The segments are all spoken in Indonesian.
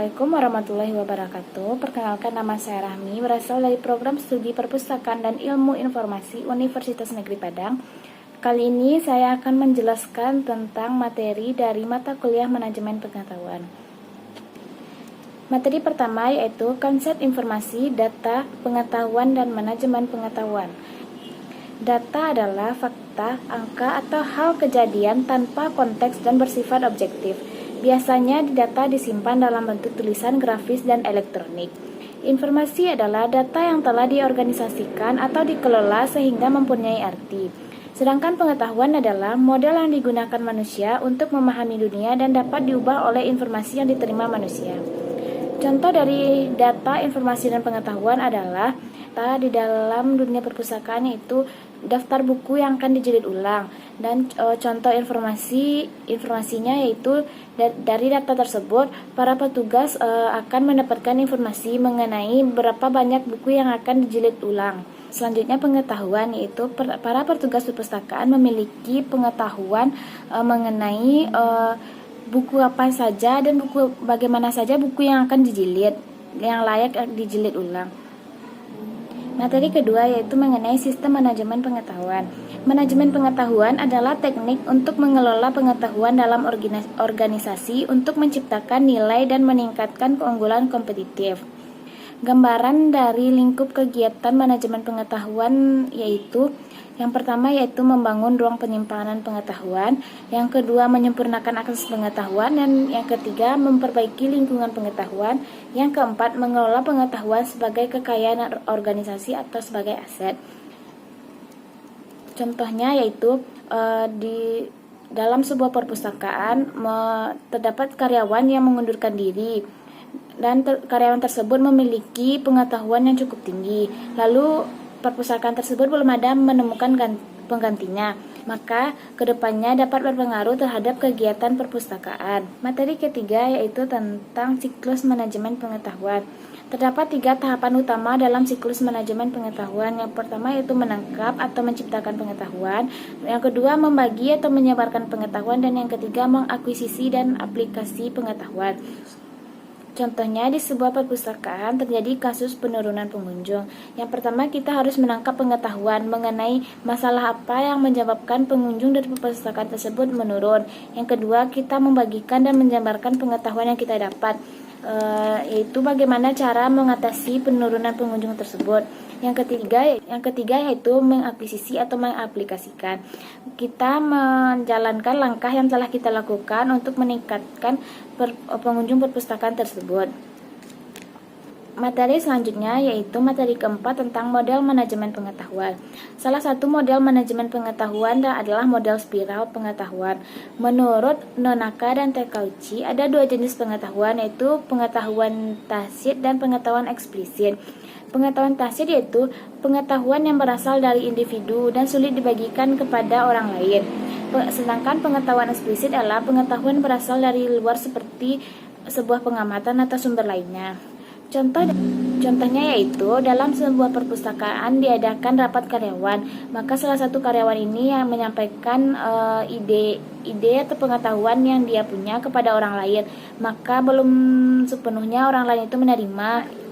Assalamualaikum warahmatullahi wabarakatuh. Perkenalkan, nama saya Rahmi, berasal dari program studi Perpustakaan dan Ilmu Informasi Universitas Negeri Padang. Kali ini saya akan menjelaskan tentang materi dari mata kuliah Manajemen Pengetahuan. Materi pertama yaitu konsep informasi, data, pengetahuan, dan manajemen pengetahuan. Data adalah fakta, angka, atau hal kejadian tanpa konteks dan bersifat objektif. Biasanya data disimpan dalam bentuk tulisan, grafis, dan elektronik. Informasi adalah data yang telah diorganisasikan atau dikelola sehingga mempunyai arti. Sedangkan pengetahuan adalah model yang digunakan manusia untuk memahami dunia dan dapat diubah oleh informasi yang diterima manusia. Contoh dari data, informasi, dan pengetahuan adalah di dalam dunia perpustakaan, yaitu daftar buku yang akan dijilid ulang, dan contoh informasinya yaitu dari data tersebut para petugas akan mendapatkan informasi mengenai berapa banyak buku yang akan dijilid ulang. Selanjutnya pengetahuan, yaitu para petugas perpustakaan memiliki pengetahuan mengenai buku apa saja dan bagaimana saja buku yang akan dijilid, yang layak dijilid ulang. Materi kedua yaitu mengenai sistem manajemen pengetahuan. Manajemen pengetahuan adalah teknik untuk mengelola pengetahuan dalam organisasi untuk menciptakan nilai dan meningkatkan keunggulan kompetitif. Gambaran dari lingkup kegiatan manajemen pengetahuan yaitu yang pertama yaitu membangun ruang penyimpanan pengetahuan, yang kedua menyempurnakan akses pengetahuan, dan yang ketiga memperbaiki lingkungan pengetahuan, yang keempat mengelola pengetahuan sebagai kekayaan organisasi atau sebagai aset. Contohnya yaitu di dalam sebuah perpustakaan terdapat karyawan yang mengundurkan diri, dan karyawan tersebut memiliki pengetahuan yang cukup tinggi. Lalu perpustakaan tersebut belum ada menemukan penggantinya, maka kedepannya dapat berpengaruh terhadap kegiatan perpustakaan. Materi ketiga yaitu tentang siklus manajemen pengetahuan. Terdapat 3 tahapan utama dalam siklus manajemen pengetahuan. Yang pertama yaitu menangkap atau menciptakan pengetahuan, yang kedua membagi atau menyebarkan pengetahuan, dan yang ketiga mengakuisisi dan aplikasi pengetahuan. Contohnya, di sebuah perpustakaan terjadi kasus penurunan pengunjung. Yang pertama, kita harus menangkap pengetahuan mengenai masalah apa yang menyebabkan pengunjung dari perpustakaan tersebut menurun. Yang kedua, kita membagikan dan menjabarkan pengetahuan yang kita dapat, yaitu bagaimana cara mengatasi penurunan pengunjung tersebut. Yang ketiga yaitu mengakuisisi atau mengaplikasikan. Kita menjalankan langkah yang telah kita lakukan untuk meningkatkan pengunjung perpustakaan tersebut. Materi selanjutnya yaitu materi keempat tentang model manajemen pengetahuan. Salah satu model manajemen pengetahuan adalah model spiral pengetahuan. Menurut Nonaka dan Takeuchi, ada 2 jenis pengetahuan, yaitu pengetahuan tacit dan pengetahuan eksplisit. Pengetahuan tacit yaitu pengetahuan yang berasal dari individu dan sulit dibagikan kepada orang lain. Sedangkan pengetahuan eksplisit adalah pengetahuan berasal dari luar seperti sebuah pengamatan atau sumber lainnya. Contohnya yaitu dalam sebuah perpustakaan diadakan rapat karyawan, maka salah satu karyawan ini yang menyampaikan ide atau pengetahuan yang dia punya kepada orang lain, maka belum sepenuhnya orang lain itu menerima.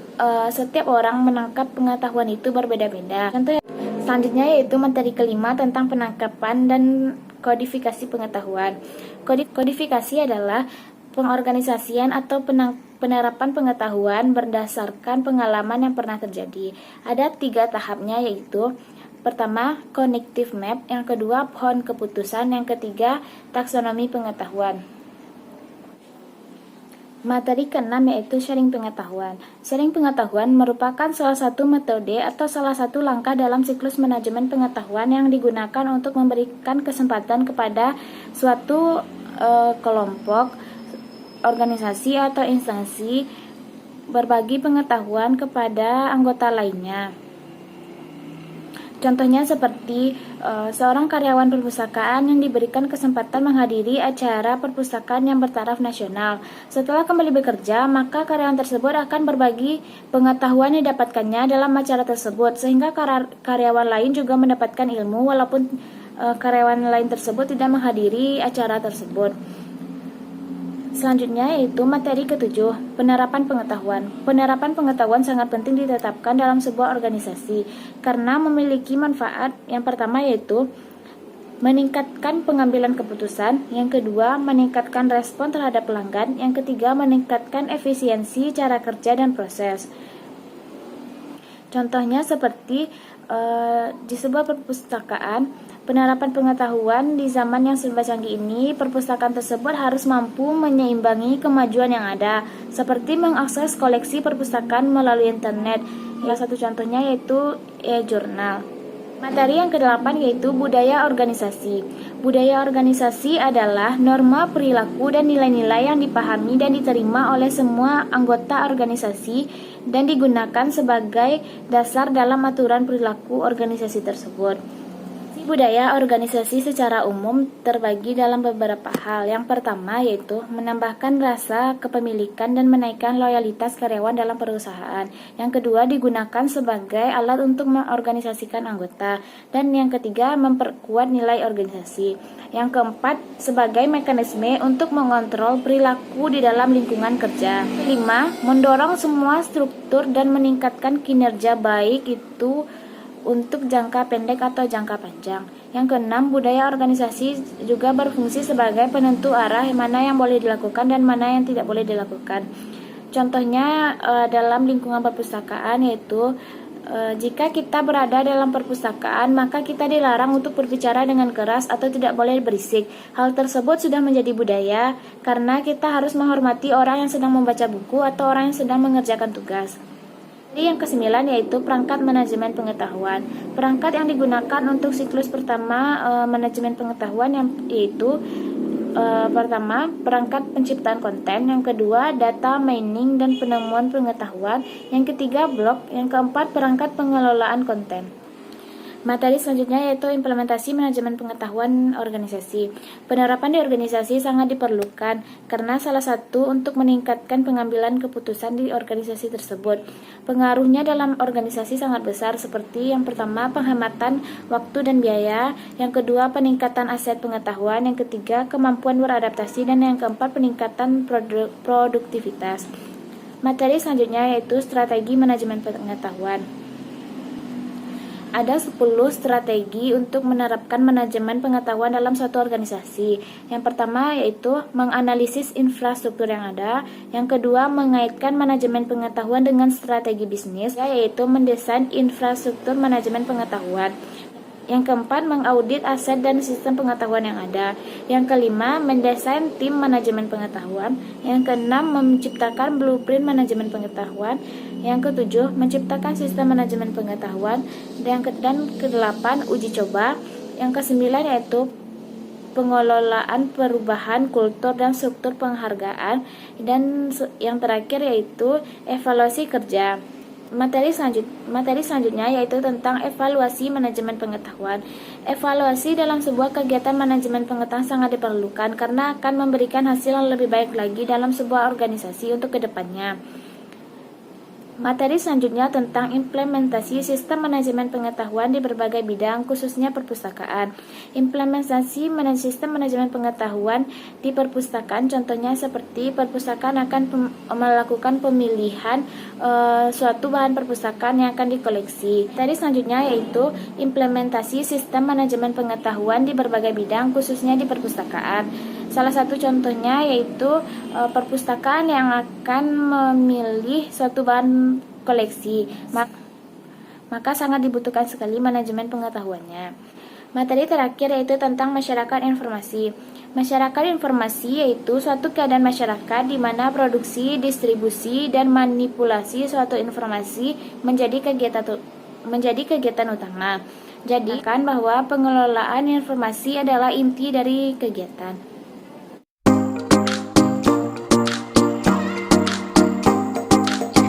Setiap orang menangkap pengetahuan itu berbeda-beda. Contoh selanjutnya yaitu materi kelima tentang penangkapan dan kodifikasi pengetahuan. Kodifikasi adalah pengorganisasian atau penerapan pengetahuan berdasarkan pengalaman yang pernah terjadi. Ada 3 tahapnya, yaitu pertama cognitive map, yang kedua pohon keputusan, yang ketiga taksonomi pengetahuan. Materi ke-6 yaitu sharing pengetahuan. Sharing pengetahuan merupakan salah satu metode atau salah satu langkah dalam siklus manajemen pengetahuan yang digunakan untuk memberikan kesempatan kepada suatu kelompok, organisasi, atau instansi berbagi pengetahuan kepada anggota lainnya. Contohnya seperti seorang karyawan perpustakaan yang diberikan kesempatan menghadiri acara perpustakaan yang bertaraf nasional. Setelah kembali bekerja, maka karyawan tersebut akan berbagi pengetahuan yang didapatkannya dalam acara tersebut, sehingga karyawan lain juga mendapatkan ilmu walaupun karyawan lain tersebut tidak menghadiri acara tersebut. Selanjutnya yaitu materi ketujuh, penerapan pengetahuan. Penerapan pengetahuan sangat penting ditetapkan dalam sebuah organisasi karena memiliki manfaat. Yang pertama yaitu meningkatkan pengambilan keputusan, yang kedua meningkatkan respon terhadap pelanggan, yang ketiga meningkatkan efisiensi cara kerja dan proses. Contohnya seperti di sebuah perpustakaan, penerapan pengetahuan di zaman yang serba canggih ini, perpustakaan tersebut harus mampu menyeimbangi kemajuan yang ada, seperti mengakses koleksi perpustakaan melalui internet. Salah satu contohnya yaitu e-jurnal. Materi yang ke-8 yaitu budaya organisasi. Budaya organisasi adalah norma perilaku dan nilai-nilai yang dipahami dan diterima oleh semua anggota organisasi dan digunakan sebagai dasar dalam aturan perilaku organisasi tersebut. Budaya organisasi secara umum terbagi dalam beberapa hal. Yang pertama yaitu menambahkan rasa kepemilikan dan menaikkan loyalitas karyawan dalam perusahaan. Yang kedua digunakan sebagai alat untuk mengorganisasikan anggota. Dan yang ketiga memperkuat nilai organisasi. Yang keempat sebagai mekanisme untuk mengontrol perilaku di dalam lingkungan kerja. Kelima, mendorong semua struktur dan meningkatkan kinerja baik itu untuk jangka pendek atau jangka panjang. Yang keenam, budaya organisasi juga berfungsi sebagai penentu arah mana yang boleh dilakukan dan mana yang tidak boleh dilakukan. Contohnya dalam lingkungan perpustakaan yaitu jika kita berada dalam perpustakaan, maka kita dilarang untuk berbicara dengan keras atau tidak boleh berisik. Hal tersebut sudah menjadi budaya karena kita harus menghormati orang yang sedang membaca buku atau orang yang sedang mengerjakan tugas. Yang ke-9 yaitu perangkat manajemen pengetahuan. Perangkat yang digunakan untuk siklus pertama manajemen pengetahuan yaitu pertama perangkat penciptaan konten, yang kedua data mining dan penemuan pengetahuan, yang ketiga blog, yang keempat perangkat pengelolaan konten. Materi selanjutnya yaitu implementasi manajemen pengetahuan organisasi. Penerapan di organisasi sangat diperlukan karena salah satu untuk meningkatkan pengambilan keputusan di organisasi tersebut. Pengaruhnya dalam organisasi sangat besar seperti yang pertama penghematan waktu dan biaya, yang kedua peningkatan aset pengetahuan, yang ketiga kemampuan beradaptasi, dan yang keempat peningkatan produktivitas. Materi selanjutnya yaitu strategi manajemen pengetahuan. Ada 10 strategi untuk menerapkan manajemen pengetahuan dalam suatu organisasi. Yang pertama yaitu menganalisis infrastruktur yang ada. Yang kedua mengaitkan manajemen pengetahuan dengan strategi bisnis, yaitu mendesain infrastruktur manajemen pengetahuan. Yang keempat, mengaudit aset dan sistem pengetahuan yang ada. Yang kelima, mendesain tim manajemen pengetahuan. Yang keenam, menciptakan blueprint manajemen pengetahuan. Yang ketujuh, menciptakan sistem manajemen pengetahuan. Dan kedelapan, uji coba. Yang kesembilan yaitu pengelolaan perubahan kultur dan struktur penghargaan. Dan yang terakhir yaitu evaluasi kerja. Materi selanjutnya yaitu tentang evaluasi manajemen pengetahuan. Evaluasi dalam sebuah kegiatan manajemen pengetahuan sangat diperlukan karena akan memberikan hasil yang lebih baik lagi dalam sebuah organisasi untuk kedepannya. Materi selanjutnya tentang implementasi sistem manajemen pengetahuan di berbagai bidang, khususnya perpustakaan. Implementasi sistem manajemen pengetahuan di perpustakaan, contohnya seperti perpustakaan akan melakukan pemilihan suatu bahan perpustakaan yang akan dikoleksi. Materi selanjutnya yaitu implementasi sistem manajemen pengetahuan di berbagai bidang, khususnya di perpustakaan. Salah satu contohnya yaitu perpustakaan yang akan memilih suatu bahan koleksi, maka sangat dibutuhkan sekali manajemen pengetahuannya. Materi terakhir yaitu tentang masyarakat informasi. Masyarakat informasi yaitu suatu keadaan masyarakat di mana produksi, distribusi, dan manipulasi suatu informasi menjadi kegiatan utama. Jadi, bahwa pengelolaan informasi adalah inti dari kegiatan.